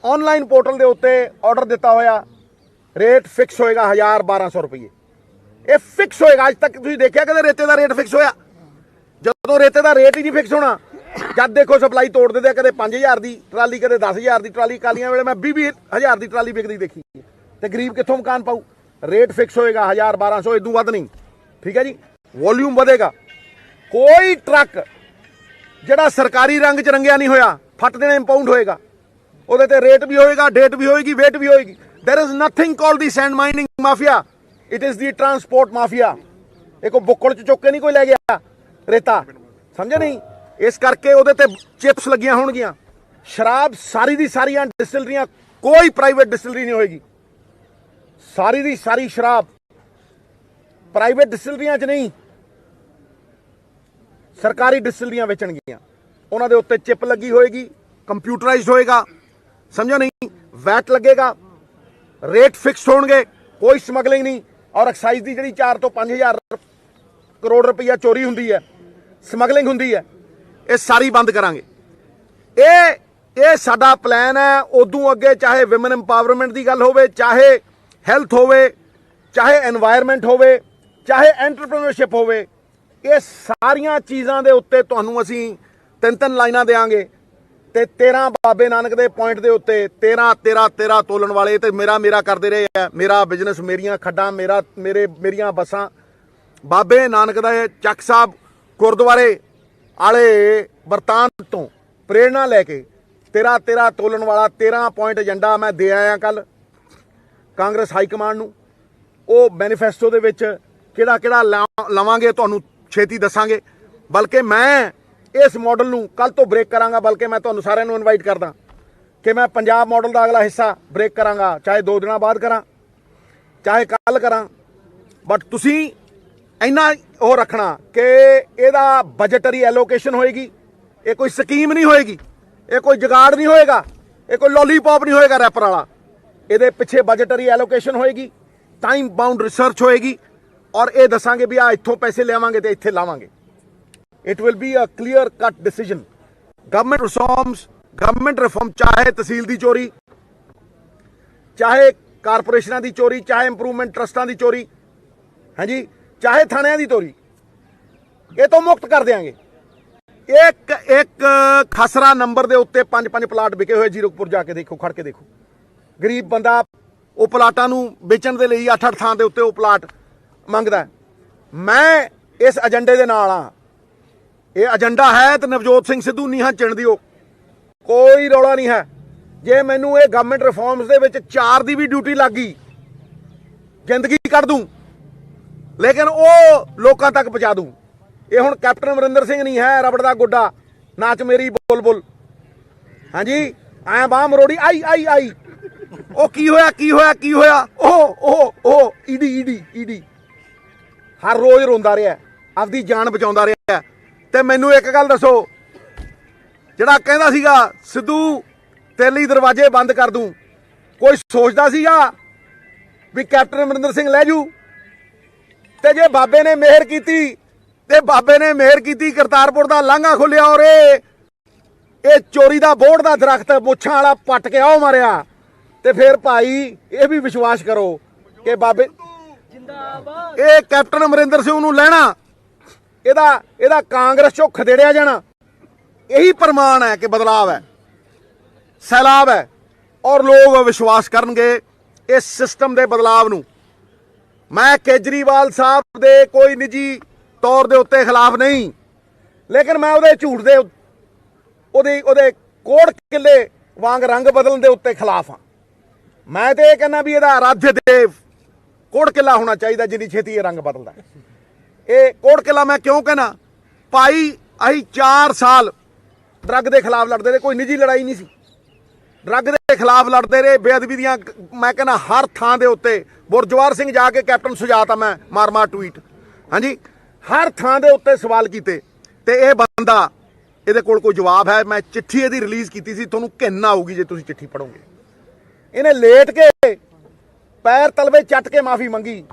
ਆਨਲਾਈਨ ਪੋਰਟਲ ਦੇ ਉੱਤੇ ਆਰਡਰ ਦਿੱਤਾ ਹੋਇਆ, ਰੇਟ ਫਿਕਸ ਹੋਏਗਾ 1,000-1,200 ਰੁਪਏ। ਇਹ ਫਿਕਸ ਹੋਏਗਾ। ਅੱਜ ਤੱਕ ਤੁਸੀਂ ਦੇਖਿਆ ਕਦੇ ਰੇਤੇ ਦਾ ਰੇਟ ਫਿਕਸ ਹੋਇਆ? ਜਦੋਂ ਰੇਤੇ ਦਾ ਰੇਟ ਹੀ ਨਹੀਂ ਫਿਕਸ ਹੋਣਾ, ਜਦ ਦੇਖੋ ਸਪਲਾਈ ਤੋੜ ਦਿੰਦੇ, ਕਦੇ 5,000 ਦੀ ਟਰਾਲੀ, ਕਦੇ 10,000 ਦੀ ਟਰਾਲੀ। ਕਾਲੀਆਂ ਵੇਲੇ ਮੈਂ 20,000 ਦੀ ਟਰਾਲੀ ਵਿਕਦੀ ਦੇਖੀ, ਤੇ ਗਰੀਬ ਕਿੱਥੋਂ ਮਕਾਨ ਪਾਊ। ਰੇਟ ਫਿਕਸ ਹੋਏਗਾ 1,000-1,200, ਇਦੋਂ ਵੱਧ ਨਹੀਂ। ਠੀਕ ਹੈ ਜੀ, ਵੋਲਿਊਮ ਵਧੇਗਾ। ਕੋਈ ਟਰੱਕ ਜਿਹੜਾ ਸਰਕਾਰੀ ਰੰਗ 'ਚ ਰੰਗਿਆ ਨਹੀਂ ਹੋਇਆ, ਫੱਟ ਦੇਣਾ ਇੰਪਾਊਂਡ ਹੋਏਗਾ, ਉਹਦੇ ਤੇ ਰੇਟ ਵੀ ਹੋਏਗਾ, ਡੇਟ ਵੀ ਹੋਏਗੀ, ਵੇਟ ਵੀ ਹੋਏਗੀ। There is nothing called the sand mining mafia. It is the transport mafia. ਇਹ ਕੋਈ ਬੁੱਕਲ 'ਚ ਚੁੱਕ ਕੇ ਨਹੀਂ ਕੋਈ ਲੈ ਗਿਆ ਰੇਤਾ, ਸਮਝੇ ਨਹੀਂ। ਇਸ ਕਰਕੇ ਉਹਦੇ ਤੇ ਚਿਪਸ ਲੱਗੀਆਂ ਹੋਣਗੀਆਂ। ਸ਼ਰਾਬ ਸਾਰੀ ਦੀ ਸਾਰੀਆਂ ਡਿਸਟਿਲਰੀਆਂ, ਕੋਈ ਪ੍ਰਾਈਵੇਟ ਡਿਸਟਿਲਰੀ ਨਹੀਂ ਹੋਏਗੀ। ਸਾਰੀ ਦੀ ਸਾਰੀ ਸ਼ਰਾਬ ਪ੍ਰਾਈਵੇਟ ਡਿਸਟਿਲਰੀਆਂ 'ਚ ਨਹੀਂ, ਸਰਕਾਰੀ ਡਿਸਟਿਲਰੀਆਂ ਵੇਚਣਗੀਆਂ। ਉਹਨਾਂ ਦੇ ਉੱਤੇ ਚਿਪ ਲੱਗੀ ਹੋਏਗੀ, ਕੰਪਿਊਟਰਾਈਜ਼ਡ ਹੋਏਗਾ, ਸਮਝੋ ਨਹੀਂ। ਵੈਟ ਲੱਗੇਗਾ, ਰੇਟ ਫਿਕਸ ਹੋਣਗੇ, ਕੋਈ ਸਮਗਲਿੰਗ ਨਹੀਂ। ਔਰ ਐਕਸਾਈਜ਼ ਦੀ ਜਿਹੜੀ 4 ਤੋਂ 5,000 ਕਰੋੜ ਰੁਪਈਆ ਚੋਰੀ ਹੁੰਦੀ ਹੈ, ਸਮਗਲਿੰਗ ਹੁੰਦੀ ਹੈ, ਇਹ ਸਾਰੀ ਬੰਦ ਕਰਾਂਗੇ। ਇਹ ਸਾਡਾ ਪਲਾਨ ਹੈ। ਉਦੋਂ ਅੱਗੇ ਚਾਹੇ ਵਿਮਨ ਇੰਪਾਵਰਮੈਂਟ ਦੀ ਗੱਲ ਹੋਵੇ, ਚਾਹੇ ਹੈਲਥ ਹੋਵੇ, ਚਾਹੇ এনवायरमेंट ਹੋਵੇ, ਚਾਹੇ ਐਂਟਰਪ੍ਰੀਨਿਓਰਸ਼ਿਪ ਹੋਵੇ, ਇਹ ਸਾਰੀਆਂ ਚੀਜ਼ਾਂ ਦੇ ਉੱਤੇ ਤੁਹਾਨੂੰ ਅਸੀਂ 3-3 ਲਾਈਨਾਂ ਦੇਵਾਂਗੇ। ਤੇ 13 ਬਾਬੇ ਨਾਨਕ ਦੇ ਪੁਆਇੰਟ ਦੇ ਉੱਤੇ 13 ਤੋਲਣ ਵਾਲੇ ਤੇ ਮੇਰਾ ਕਰਦੇ ਰਹੇ ਆ। ਮੇਰਾ ਬਿਜ਼ਨਸ, ਮੇਰੀਆਂ ਖੱਡਾਂ, ਮੇਰੀਆਂ ਬੱਸਾਂ। ਬਾਬੇ ਨਾਨਕ ਦਾ ਚੱਕ ਸਾਹਿਬ ਗੁਰਦੁਆਰੇ ਵਾਲੇ ਬਰਤਾਨ ਤੋਂ ਪ੍ਰੇਰਣਾ ਲੈ ਕੇ 13 ਤੋਲਣ ਵਾਲਾ 13 ਪੁਆਇੰਟ ਏਜੰਡਾ ਮੈਂ ਦੇ ਆਇਆ ਕੱਲ ਕਾਂਗਰਸ ਹਾਈ ਕਮਾਂਡ ਨੂੰ। ਉਹ ਮੈਨੀਫੈਸਟੋ ਦੇ ਵਿੱਚ ਕਿਹੜਾ ਲਵਾਂਗੇ ਤੁਹਾਨੂੰ ਛੇਤੀ ਦੱਸਾਂਗੇ। ਬਲਕਿ ਮੈਂ ਇਸ ਮਾਡਲ ਨੂੰ ਕੱਲ ਤੋਂ ਬ੍ਰੇਕ ਕਰਾਂਗਾ। ਬਲਕਿ ਮੈਂ ਤੁਹਾਨੂੰ ਸਾਰਿਆਂ ਨੂੰ ਇਨਵਾਈਟ ਕਰਦਾ ਕਿ ਮੈਂ ਪੰਜਾਬ ਮਾਡਲ ਦਾ ਅਗਲਾ ਹਿੱਸਾ ਬ੍ਰੇਕ ਕਰਾਂਗਾ, ਚਾਹੇ 2 ਦਿਨਾਂ ਬਾਅਦ ਕਰਾਂ, ਚਾਹੇ ਕੱਲ ਕਰਾਂ। ਬਟ ਤੁਸੀਂ ਇੰਨਾ ਉਹ ਰੱਖਣਾ ਕਿ ਇਹਦਾ ਬਜਟਰੀ ਐਲੋਕੇਸ਼ਨ ਹੋਏਗੀ। ਇਹ ਕੋਈ ਸਕੀਮ ਨਹੀਂ ਹੋਏਗੀ, ਇਹ ਕੋਈ ਜੁਗਾੜ ਨਹੀਂ ਹੋਏਗਾ, ਇਹ ਕੋਈ ਲੋਲੀਪੌਪ ਨਹੀਂ ਹੋਏਗਾ ਰੈਪਰ ਵਾਲਾ। ਇਹਦੇ ਪਿੱਛੇ ਬਜਟਰੀ ਐਲੋਕੇਸ਼ਨ ਹੋਏਗੀ, ਟਾਈਮ ਬਾਉਂਡ ਰਿਸਰਚ ਹੋਏਗੀ, ਔਰ ਇਹ ਦੱਸਾਂਗੇ ਵੀ ਆ ਇੱਥੋਂ ਪੈਸੇ ਲਿਆਵਾਂਗੇ ਤੇ ਇੱਥੇ ਲਾਵਾਂਗੇ। It will be a clear cut decision. Government reform, ਚਾਹੇ ਤਹਿਸੀਲ ਦੀ ਚੋਰੀ, ਚਾਹੇ ਕਾਰਪੋਰੇਸ਼ਨਾਂ ਦੀ ਚੋਰੀ, ਚਾਹੇ ਇੰਪਰੂਵਮੈਂਟ ਟਰਸਟਾਂ ਦੀ ਚੋਰੀ, ਹਾਂਜੀ, ਚਾਹੇ ਥਾਣਿਆਂ ਦੀ ਚੋਰੀ, ਇਹ ਤੋਂ ਮੁਕਤ ਕਰ ਦਿਆਂਗੇ। ਇੱਕ ਖਸਰਾ ਨੰਬਰ ਦੇ ਉੱਤੇ 5 ਪਲਾਟ ਵਿਕੇ ਹੋਏ। ਜ਼ੀਰਕਪੁਰ ਜਾ ਕੇ ਦੇਖੋ, ਖੜ ਕੇ ਦੇਖੋ। ਗਰੀਬ ਬੰਦਾ ਉਹ ਪਲਾਟਾਂ ਨੂੰ ਵੇਚਣ ਦੇ ਲਈ 8 ਥਾਂ ਦੇ ਉੱਤੇ ਉਹ ਪਲਾਟ ਮੰਗਦਾ। ਮੈਂ ਇਸ ਏਜੰਡੇ ਦੇ ਨਾਲ ਆ। ਇਹ ਏਜੰਡਾ ਹੈ ਤੇ ਨਵਜੋਤ ਸਿੰਘ ਸਿੱਧੂ ਨੀਹਾਂ ਚਿਣ ਦਿਓ, ਕੋਈ ਰੌਲਾ ਨਹੀਂ ਹੈ। ਜੇ ਮੈਨੂੰ ਇਹ ਗਵਰਨਮੈਂਟ ਰਿਫਾਰਮਸ ਦੇ ਵਿੱਚ 4 ਦੀ ਵੀ ਡਿਊਟੀ ਲੱਗ ਗਈ, ਜ਼ਿੰਦਗੀ ਕੱਢ ਦੂੰ, ਲੇਕਿਨ ਉਹ ਲੋਕਾਂ ਤੱਕ ਪਹੁੰਚਾ ਦੂੰ। ਇਹ ਹੁਣ ਕੈਪਟਨ ਅਮਰਿੰਦਰ ਸਿੰਘ ਨਹੀਂ ਹੈ, ਰਬੜ ਦਾ ਗੁੱਡਾ, ਨਾਚ ਮੇਰੀ ਬੁਲਬੁਲ, ਹਾਂਜੀ, ਐ ਬਾਹ ਮਰੋੜੀ ਆਈ ਉਹ ਕੀ ਹੋਇਆ ਕੀ ਹੋਇਆ ਕੀ ਹੋਇਆ, ਉਹ ਈਡੀ ਹਰ ਰੋਜ਼ ਰੋਂਦਾ ਰਿਹਾ, ਆਪਦੀ ਜਾਨ ਬਚਾਉਂਦਾ ਰਿਹਾ। ਤੇ ਮੈਨੂੰ ਇੱਕ ਗੱਲ ਦੱਸੋ, ਜਿਹੜਾ ਕਹਿੰਦਾ ਸੀਗਾ ਸਿੱਧੂ ਤੇਰੇ ਲਈ ਦਰਵਾਜ਼ੇ ਬੰਦ ਕਰ ਦੂੰ, ਕੋਈ ਸੋਚਦਾ ਸੀਗਾ ਵੀ ਕੈਪਟਨ ਅਮਰਿੰਦਰ ਸਿੰਘ ਲੈ ਜੂ? ਤੇ ਜੇ ਬਾਬੇ ਨੇ ਮਿਹਰ ਕੀਤੀ, ਤੇ ਬਾਬੇ ਨੇ ਮਿਹਰ ਕੀਤੀ, ਕਰਤਾਰਪੁਰ ਦਾ ਲਾਂਘਾ ਖੁੱਲਿਆ ਔਰ ਇਹ ਚੋਰੀ ਦਾ ਬੋਹੜ ਦਾ ਦਰਖਤ ਮੁੱਛਾਂ ਵਾਲਾ ਪੱਟ ਕੇ ਆਓ ਮਾਰਿਆ, ਤੇ ਫਿਰ ਭਾਈ ਇਹ ਵੀ ਵਿਸ਼ਵਾਸ ਕਰੋ ਕਿ ਬਾਬੇ ਇਹ ਕੈਪਟਨ ਅਮਰਿੰਦਰ ਸਿੰਘ ਨੂੰ ਲੈਣਾ, ਇਹਦਾ ਕਾਂਗਰਸ ਚੋਂ ਖਦੇੜਿਆ ਜਾਣਾ, ਇਹੀ ਪ੍ਰਮਾਣ ਹੈ ਕਿ ਬਦਲਾਵ ਹੈ, ਸੈਲਾਬ ਹੈ, ਔਰ ਲੋਕ ਵਿਸ਼ਵਾਸ ਕਰਨਗੇ ਇਸ ਸਿਸਟਮ ਦੇ ਬਦਲਾਵ ਨੂੰ। ਮੈਂ ਕੇਜਰੀਵਾਲ ਸਾਹਿਬ ਦੇ ਕੋਈ ਨਿੱਜੀ ਤੌਰ ਦੇ ਉੱਤੇ ਖਿਲਾਫ ਨਹੀਂ, ਲੇਕਿਨ ਮੈਂ ਉਹਦੇ ਝੂਠ ਦੇ ਉਹਦੇ ਕੋੜ ਕਿੱਲੇ ਵਾਂਗ ਰੰਗ ਬਦਲਣ ਦੇ ਉੱਤੇ ਖਿਲਾਫ ਹਾਂ। ਮੈਂ ਤੇ ਇਹ ਕਹਿੰਦਾ ਵੀ ਇਹਦਾ ਰਾਧੇ ਦੇਵ ਕੋੜ ਕਿੱਲਾ ਹੋਣਾ ਚਾਹੀਦਾ, ਜਿੰਨੀ ਛੇਤੀ ਇਹ ਰੰਗ ਬਦਲਦਾ। ਇਹ ਕੋੜ ਕਿੱਲਾ ਮੈਂ ਕਿਉਂ ਕਹਿਣਾ, ਭਾਈ ਅਸੀਂ 4 ਸਾਲ ਡਰੱਗ ਦੇ ਖਿਲਾਫ ਲੜਦੇ ਰਹੇ, ਕੋਈ ਨਿੱਜੀ ਲੜਾਈ ਨਹੀਂ ਸੀ, ਡਰੱਗ ਦੇ ਖਿਲਾਫ ਲੜਦੇ ਰਹੇ, ਬੇਅਦਬੀ ਦੀਆਂ ਮੈਂ ਕਹਿੰਦਾ ਹਰ ਥਾਂ ਦੇ ਉੱਤੇ, ਬੁਰਜਵਾਰ ਸਿੰਘ ਜਾ ਕੇ ਕੈਪਟਨ ਸੁਜਾਤਾ ਮੈਂ ਮਾਰ ਟਵੀਟ, ਹਾਂਜੀ, ਹਰ ਥਾਂ ਦੇ ਉੱਤੇ ਸਵਾਲ ਕੀਤੇ। ਤੇ ਇਹ ਬੰਦਾ, ਇਹਦੇ ਕੋਲ ਕੋਈ ਜਵਾਬ ਹੈ? ਮੈਂ ਚਿੱਠੀ ਇਹਦੀ ਰਿਲੀਜ਼ ਕੀਤੀ ਸੀ, ਤੁਹਾਨੂੰ ਘਿਣ ਆਊਗੀ ਜੇ ਤੁਸੀਂ ਚਿੱਠੀ ਪੜੋਗੇ। ਇਹਨੇ ਲੇਟ ਕੇ ਪੈਰ ਤਲਵੇ ਚੱਟ ਕੇ ਮਾਫੀ ਮੰਗੀ।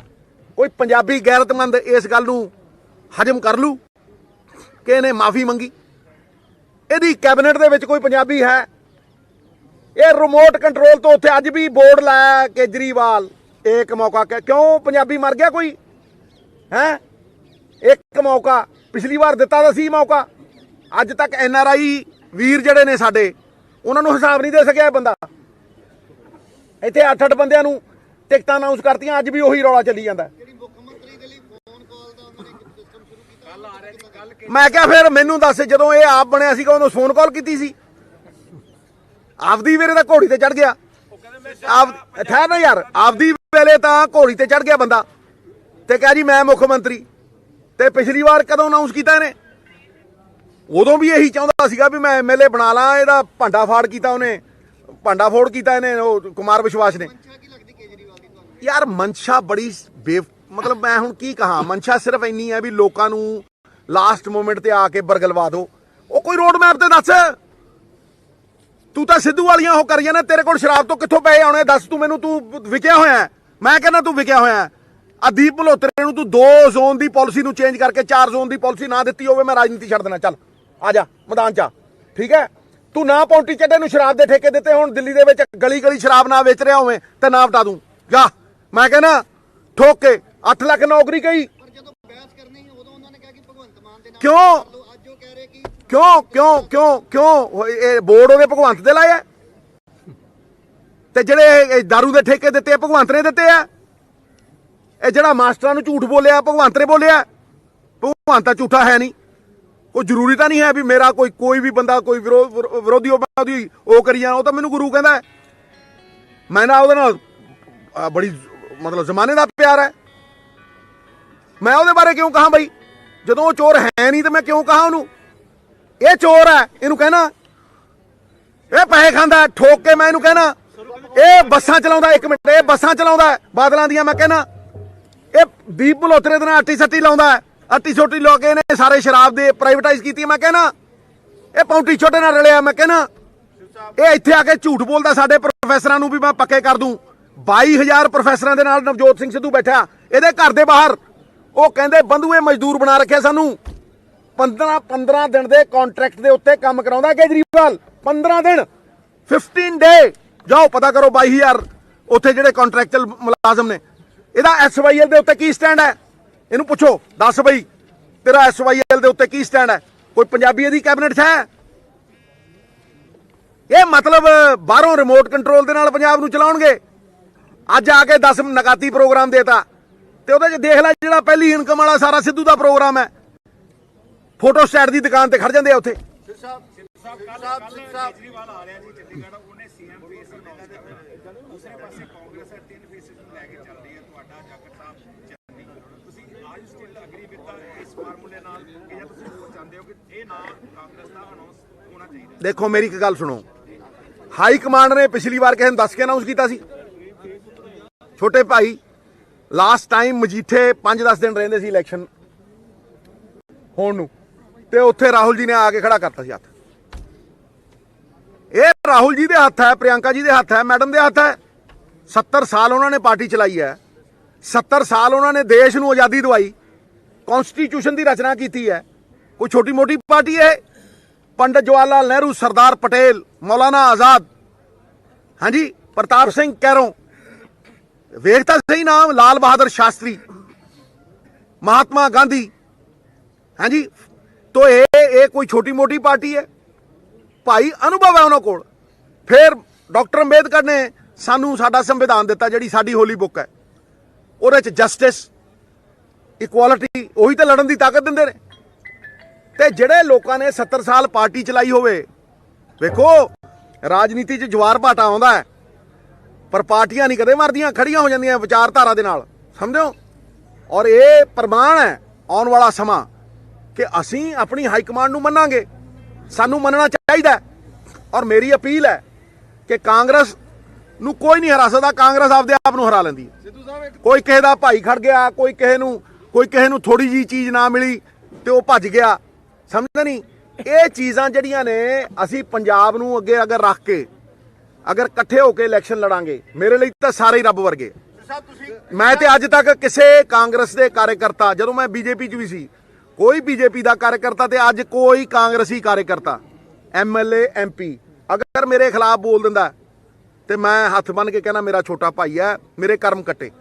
ਕੋਈ ਪੰਜਾਬੀ ਗੈਰਤਮੰਦ ਇਸ ਗੱਲ ਨੂੰ ਹਜਮ ਕਰ ਲੂ ਕਿ ਇਹਨੇ ਮਾਫੀ ਮੰਗੀ? ਇਹਦੀ ਕੈਬਨਿਟ ਦੇ ਵਿੱਚ ਕੋਈ ਪੰਜਾਬੀ ਹੈ? ਇਹ ਰਿਮੋਟ ਕੰਟਰੋਲ ਤੋਂ ਉੱਥੇ ਅੱਜ ਵੀ ਬੋਰਡ ਲਾਇਆ ਕੇਜਰੀਵਾਲ ਇੱਕ ਮੌਕਾ, ਕਿਉਂ ਪੰਜਾਬੀ ਮਰ ਗਿਆ ਕੋਈ ਹੈ? ਇੱਕ ਮੌਕਾ ਪਿਛਲੀ ਵਾਰ ਦਿੱਤਾ ਤਾਂ ਸੀ ਮੌਕਾ, ਅੱਜ ਤੱਕ NRI ਵੀਰ ਜਿਹੜੇ ਨੇ ਸਾਡੇ, ਉਹਨਾਂ ਨੂੰ ਹਿਸਾਬ ਨਹੀਂ ਦੇ ਸਕਿਆ ਇਹ ਬੰਦਾ। ਇੱਥੇ 8-8 ਬੰਦਿਆਂ ਨੂੰ ਟਿਕਟਾਂ ਅਨਾਉਂਸ ਕਰਤੀਆਂ, ਅੱਜ ਵੀ ਉਹੀ ਰੌਲਾ ਚੱਲੀ ਜਾਂਦਾ। ਮੈਂ ਕਿਹਾ ਫਿਰ ਮੈਨੂੰ ਦੱਸ, ਜਦੋਂ ਇਹ ਆਪ ਬਣਿਆ ਸੀਗਾ ਉਹਨੂੰ ਫੋਨ ਕਾਲ ਕੀਤੀ ਸੀ? ਆਪਦੀ ਵੇਲੇ ਤਾਂ ਘੋੜੀ ਤੇ ਚੜ ਗਿਆ, ਠਹਿਰ ਨਾ ਯਾਰ, ਆਪਦੀ ਵੇਲੇ ਤਾਂ ਘੋੜੀ ਤੇ ਚੜ ਗਿਆ ਬੰਦਾ ਤੇ ਕਿਹਾ ਜੀ ਮੈਂ ਮੁੱਖ ਮੰਤਰੀ। ਤੇ ਪਿਛਲੀ ਵਾਰ ਕਦੋਂ ਅਨਾਉਂਸ ਕੀਤਾ ਇਹਨੇ? ਉਦੋਂ ਵੀ ਇਹੀ ਚਾਹੁੰਦਾ ਸੀਗਾ ਵੀ ਮੈਂ MLA ਬਣਾ ਲਾਂ। ਇਹਦਾ ਭਾਂਡਾ ਫਾੜ ਕੀਤਾ ਉਹਨੇ, ਭਾਂਡਾ ਫੋੜ ਕੀਤਾ ਇਹਨੇ, ਉਹ ਕੁਮਾਰ ਵਿਸ਼ਵਾਸ ਨੇ। ਯਾਰ ਮਨਸ਼ਾ ਬੜੀ ਮਤਲਬ ਮੈਂ ਹੁਣ ਕੀ ਕਹਾਂ, ਮਨਸ਼ਾ ਸਿਰਫ ਇੰਨੀ ਹੈ ਵੀ ਲੋਕਾਂ ਨੂੰ ਲਾਸਟ ਮੂਮੈਂਟ ਤੇ ਆ ਕੇ ਬਰਗਲਵਾ ਦਿਓ। ਉਹ ਕੋਈ ਰੋਡ ਮੈਪ ਤੇ ਦੱਸ, ਤੂੰ ਤਾਂ ਸਿੱਧੂ ਵਾਲੀਆਂ ਉਹ ਕਰੀ ਜਾਂਦਾ, ਤੇਰੇ ਕੋਲ ਸ਼ਰਾਬ ਤੋਂ ਕਿੱਥੋਂ ਪੈਸੇ ਆਉਣੇ? ਦੱਸ ਤੂੰ ਮੈਨੂੰ, ਤੂੰ ਵਿਕਿਆ ਹੋਇਆ? ਮੈਂ ਕਹਿੰਦਾ ਤੂੰ ਵਿਕਿਆ ਹੋਇਆ। ਦੀਪ ਮਲਹੋਤਰੇ ਨੂੰ ਤੂੰ 2 ਜ਼ੋਨ ਦੀ ਪਾਲਿਸੀ ਨੂੰ ਚੇਂਜ ਕਰਕੇ 4 ਜ਼ੋਨ ਦੀ ਪਾਲਿਸੀ ਨਾ ਦਿੱਤੀ ਹੋਵੇ, ਮੈਂ ਰਾਜਨੀਤੀ ਛੱਡ ਦੇਣਾ। ਚੱਲ ਆ ਜਾ ਮੈਦਾਨ 'ਚ ਆ, ਠੀਕ ਹੈ? ਤੂੰ ਨਾ ਪੌਂਟੀ ਚੱਡੇ ਨੂੰ ਸ਼ਰਾਬ ਦੇ ਠੇਕੇ ਦਿੱਤੇ ਹੋਣ, ਦਿੱਲੀ ਦੇ ਵਿੱਚ ਗਲੀ ਸ਼ਰਾਬ ਨਾ ਵੇਚ ਰਿਹਾ ਹੋਵੇ ਤੇ ਨਾ ਵਟਾ ਦੂੰ ਜਾ। ਮੈਂ ਕਹਿੰਦਾ ਠੋਕ ਕੇ 8 ਲੱਖ ਨੌਕਰੀ ਗਈ। ਕਿਉਂ ਇਹ ਬੋਰਡ ਉਹਦੇ ਭਗਵੰਤ ਦੇ ਲਾਇਆ, ਤੇ ਜਿਹੜੇ ਦਾਰੂ ਦੇ ਠੇਕੇ ਦਿੱਤੇ ਆ ਭਗਵੰਤ ਨੇ ਦਿੱਤੇ ਆ। ਇਹ ਜਿਹੜਾ ਮਾਸਟਰਾਂ ਨੂੰ ਝੂਠ ਬੋਲਿਆ ਭਗਵੰਤ ਨੇ ਬੋਲਿਆ। ਭਗਵੰਤ ਤਾਂ ਝੂਠਾ ਹੈ ਨਹੀਂ, ਕੋਈ ਜ਼ਰੂਰੀ ਤਾਂ ਨਹੀਂ ਹੈ ਵੀ ਮੇਰਾ ਕੋਈ ਵੀ ਬੰਦਾ ਕੋਈ ਵਿਰੋਧੀ ਉਹ ਕਰੀ ਜਾਣਾ। ਉਹ ਤਾਂ ਮੈਨੂੰ ਗੁਰੂ ਕਹਿੰਦਾ, ਮੈਂ ਨਾ ਉਹਦੇ ਨਾਲ ਬੜੀ ਮਤਲਬ ਜ਼ਮਾਨੇ ਦਾ ਪਿਆਰ ਹੈ। ਮੈਂ ਉਹਦੇ ਬਾਰੇ ਕਿਉਂ ਕਹਾਂ ਬਈ, ਜਦੋਂ ਉਹ ਚੋਰ ਹੈ ਨਹੀਂ ਤੇ ਮੈਂ ਕਿਉਂ ਕਹਾਂ ਉਹਨੂੰ ਇਹ ਚੋਰ ਹੈ? ਇਹਨੂੰ ਕਹਿਣਾ ਇਹ ਪੈਸੇ ਖਾਂਦਾ ਠੋਕ ਕੇ, ਮੈਂ ਇਹਨੂੰ ਕਹਿਣਾ ਇਹ ਬੱਸਾਂ ਚਲਾਉਂਦਾ, 1 ਮਿੰਟ, ਇਹ ਬੱਸਾਂ ਚਲਾਉਂਦਾ ਬਾਦਲਾਂ ਦੀਆਂ, ਮੈਂ ਕਹਿਣਾ ਇਹ ਦੀਪ ਮਲਹੋਤਰੇ ਦੇ ਨਾਲ ਅੱਟੀ ਸੱਟੀ ਲਾਉਂਦਾ, ਅੱਟੀ ਛੋਟੀ ਲਾ ਕੇ ਇਹਨੇ ਸਾਰੇ ਸ਼ਰਾਬ ਦੇ ਪ੍ਰਾਈਵੇਟਾਈਜ਼ ਕੀਤੀ। ਮੈਂ ਕਹਿਣਾ ਇਹ ਪੌਂਟੀ ਛੋਟੇ ਨਾਲ ਰਲਿਆ। ਮੈਂ ਕਹਿਣਾ ਇਹ ਇੱਥੇ ਆ ਕੇ ਝੂਠ ਬੋਲਦਾ ਸਾਡੇ ਪ੍ਰੋਫੈਸਰਾਂ ਨੂੰ ਵੀ ਮੈਂ ਪੱਕੇ ਕਰ ਦੂੰ। 22,000 ਪ੍ਰੋਫੈਸਰਾਂ ਦੇ ਨਾਲ ਨਵਜੋਤ ਸਿੰਘ ਸਿੱਧੂ ਬੈਠਾ ਇਹਦੇ ਘਰ ਦੇ ਬਾਹਰ। ਉਹ ਕਹਿੰਦੇ ਬੰਧੂਏ ਮਜ਼ਦੂਰ ਬਣਾ ਰੱਖਿਆ ਸਾਨੂੰ। 15 ਦਿਨ ਦੇ ਕੰਟਰੈਕਟ ਦੇ ਉੱਤੇ ਕੰਮ ਕਰਾਉਂਦਾ ਕੇਜਰੀਵਾਲ। 15 ਦਿਨ 15 ਡੇ। ਜਾਓ ਪਤਾ ਕਰੋ 22,000 ਉੱਥੇ ਜਿਹੜੇ ਕੰਟਰੈਕਚੁਅਲ ਮੁਲਾਜ਼ਮ ਨੇ। ਇਹਦਾ SYL ਦੇ ਉੱਤੇ ਕੀ ਸਟੈਂਡ ਹੈ? ਇਹਨੂੰ ਪੁੱਛੋ, ਦੱਸ ਬਈ ਤੇਰਾ SYL ਦੇ ਉੱਤੇ ਕੀ ਸਟੈਂਡ ਹੈ? ਕੋਈ ਪੰਜਾਬੀ ਇਹਦੀ ਕੈਬਨਿਟ 'ਚ ਹੈ? ਇਹ ਮਤਲਬ ਬਾਹਰੋਂ ਰਿਮੋਟ ਕੰਟਰੋਲ ਦੇ ਨਾਲ ਪੰਜਾਬ ਨੂੰ ਚਲਾਉਣਗੇ। ਅੱਜ ਆ ਕੇ 10 ਨਕਾਤੀ ਪ੍ਰੋਗਰਾਮ ਦੇਤਾ ਤੇ ਉਹਦੇ 'ਚ ਦੇਖ ਲੈ ਜਿਹੜਾ ਪਹਿਲੀ ਇਨਕਮ ਵਾਲਾ ਸਾਰਾ ਸਿੱਧੂ ਦਾ ਪ੍ਰੋਗਰਾਮ ਹੈ, ਫੋਟੋ ਸਟੈਟ ਦੀ ਦੁਕਾਨ ਤੇ ਖੜ ਜਾਂਦੇ ਆ ਉੱਥੇ। ਕੇਜਰੀਵਾਲ ਆ ਰਿਹਾ ਜੀ ਚੰਡੀਗੜ੍ਹ, ਉਹਨੇ CM ਫੇਸ ਦੂਸਰੇ ਪਾਸੇ ਕਾਂਗਰਸ 3 ਫੇਸਿਸ ਨੂੰ ਲੈ ਕੇ ਚੱਲ ਰਹੀ ਹੈ। ਤੁਹਾਡਾ ਜਾਖੜ ਸਾਹਿਬ ਚੰਨੀ, ਤੁਸੀਂ ਅੱਜ ਸਟਿਲ ਅਗਰੀ ਵਿਦ ਇਸ ਫਾਰਮੂਲੇ ਨਾਲ ਕਿ ਜਾਂ ਤੁਸੀਂ ਹੋਰ ਚਾਹੁੰਦੇ ਹੋ ਕਿ ਇਹ ਨਾ ਕਾਂਗਰਸ ਦਾ ਅਨਾਉਂਸ ਹੋਣਾ ਚਾਹੀਦਾ? ਦੇਖੋ ਮੇਰੀ ਇੱਕ ਗੱਲ ਸੁਣੋ, ਹਾਈ ਕਮਾਂਡ ਨੇ ਪਿਛਲੀ ਵਾਰ ਕਿਸੇ ਨੂੰ ਦੱਸ ਕੇ ਅਨਾਉਂਸ ਕੀਤਾ ਸੀ ਛੋਟੇ ਭਾਈ ਲਾਸਟ ਟਾਈਮ ਮਜੀਠੇ 5-10 ਦਿਨ ਰਹਿੰਦੇ ਸੀ ਇਲੈਕਸ਼ਨ ਹੋਣ ਨੂੰ ਤੇ ਉੱਥੇ ਰਾਹੁਲ ਜੀ ਨੇ ਆ ਕੇ ਖੜਾ ਕਰਤਾ ਸੀ ਹੱਥ। ਇਹ ਰਾਹੁਲ ਜੀ ਦੇ ਹੱਥ ਹੈ, ਪ੍ਰਿयंका जी ਦੇ ਹੱਥ ਹੈ, ਮੈਡਮ ਦੇ ਹੱਥ ਹੈ। 70 ਸਾਲ ਉਹਨਾਂ ਨੇ ਪਾਰਟੀ ਚਲਾਈ ਹੈ, 70 ਸਾਲ ਉਹਨਾਂ ਨੇ ਦੇਸ਼ ਨੂੰ ਆਜ਼ਾਦੀ ਦਵਾਈ, ਕੌਂਸਟੀਟਿਊਸ਼ਨ ਦੀ ਰਚਨਾ ਕੀਤੀ ਹੈ। ਕੋਈ ਛੋਟੀ ਮੋਟੀ ਪਾਰਟੀ ਹੈ? पंडित जवाहरलाल नेहरू, सरदार पटेल, मौलाना आजाद, हाँ जी, प्रताप सिंह कैरों, वेखता सही नाम, लाल बहादुर शास्त्री, महात्मा गांधी, हाँ जी। तो ये कोई छोटी मोटी पार्टी है? भाई अनुभव है उन्होंने कोल। फिर डॉक्टर अंबेडकर ने सानू साडा संविधान दिता, जिहड़ी साडी होली बुक है, उहदे च जस्टिस, इक्वालिटी, उही तो लड़न की ताकत दिंदे ने। ਤੇ ਜਿਹੜੇ ਲੋਕਾਂ ਨੇ 70 ਸਾਲ ਪਾਰਟੀ ਚਲਾਈ ਹੋਵੇ, ਵੇਖੋ ਰਾਜਨੀਤੀ 'ਚ ਜਵਾਰ ਭਾਟਾ ਆਉਂਦਾ ਹੈ ਪਰ ਪਾਰਟੀਆਂ ਨਹੀਂ ਕਦੇ ਮਰਦੀਆਂ, ਖੜੀਆਂ ਹੋ ਜਾਂਦੀਆਂ ਵਿਚਾਰਧਾਰਾ ਦੇ ਨਾਲ, ਸਮਝੋ। ਔਰ ਇਹ ਪ੍ਰਮਾਣ ਹੈ ਆਉਣ ਵਾਲਾ ਸਮਾਂ ਕਿ ਅਸੀਂ ਆਪਣੀ ਹਾਈ ਕਮਾਂਡ ਨੂੰ ਮੰਨਾਂਗੇ, ਸਾਨੂੰ ਮੰਨਣਾ ਚਾਹੀਦਾ। ਔਰ ਮੇਰੀ ਅਪੀਲ ਹੈ ਕਿ ਕਾਂਗਰਸ ਨੂੰ ਕੋਈ ਨਹੀਂ ਹਰਾ ਸਕਦਾ, ਕਾਂਗਰਸ ਆਪਦੇ ਆਪ ਨੂੰ ਹਰਾ ਲੈਂਦੀ ਹੈ। ਕੋਈ ਕਿਸੇ ਦਾ ਭਾਈ ਖੜ ਗਿਆ, ਕੋਈ ਕਿਸੇ ਨੂੰ ਥੋੜੀ ਜੀ ਚੀਜ਼ ਨਾ ਮਿਲੀ ਤੇ ਉਹ ਭੱਜ ਗਿਆ, ਸਮਝਦਾ ਨਹੀਂ। ਇਹ ਚੀਜ਼ਾਂ ਜਿਹੜੀਆਂ ਨੇ ਅਸੀਂ ਪੰਜਾਬ ਨੂੰ ਅੱਗੇ ਅਗਰ ਰੱਖ ਕੇ ਅਗਰ ਇਕੱਠੇ ਹੋ ਕੇ ਇਲੈਕਸ਼ਨ ਲੜਾਂਗੇ, ਮੇਰੇ ਲਈ ਤਾਂ ਸਾਰੇ ਹੀ ਰੱਬ ਵਰਗੇ। ਮੈਂ ਤੇ ਅੱਜ ਤੱਕ ਕਿਸੇ ਕਾਂਗਰਸ ਦੇ ਕਾਰਜਕਰਤਾ, ਜਦੋਂ ਮੈਂ ਬੀਜੇਪੀ 'ਚ ਵੀ ਸੀ, ਕੋਈ ਬੀਜੇਪੀ ਦਾ ਕਾਰਜਕਰਤਾ ਤੇ ਅੱਜ ਕੋਈ ਕਾਂਗਰਸੀ ਕਾਰਜਕਰਤਾ, MLA MP ਅਗਰ ਮੇਰੇ ਖਿਲਾਫ ਬੋਲ ਦਿੰਦਾ ਤੇ ਮੈਂ ਹੱਥ ਬੰਨ ਕੇ ਕਹਿਣਾ ਮੇਰਾ ਛੋਟਾ ਭਾਈ ਹੈ, ਮੇਰੇ ਕਰਮ ਕੱਟੇ।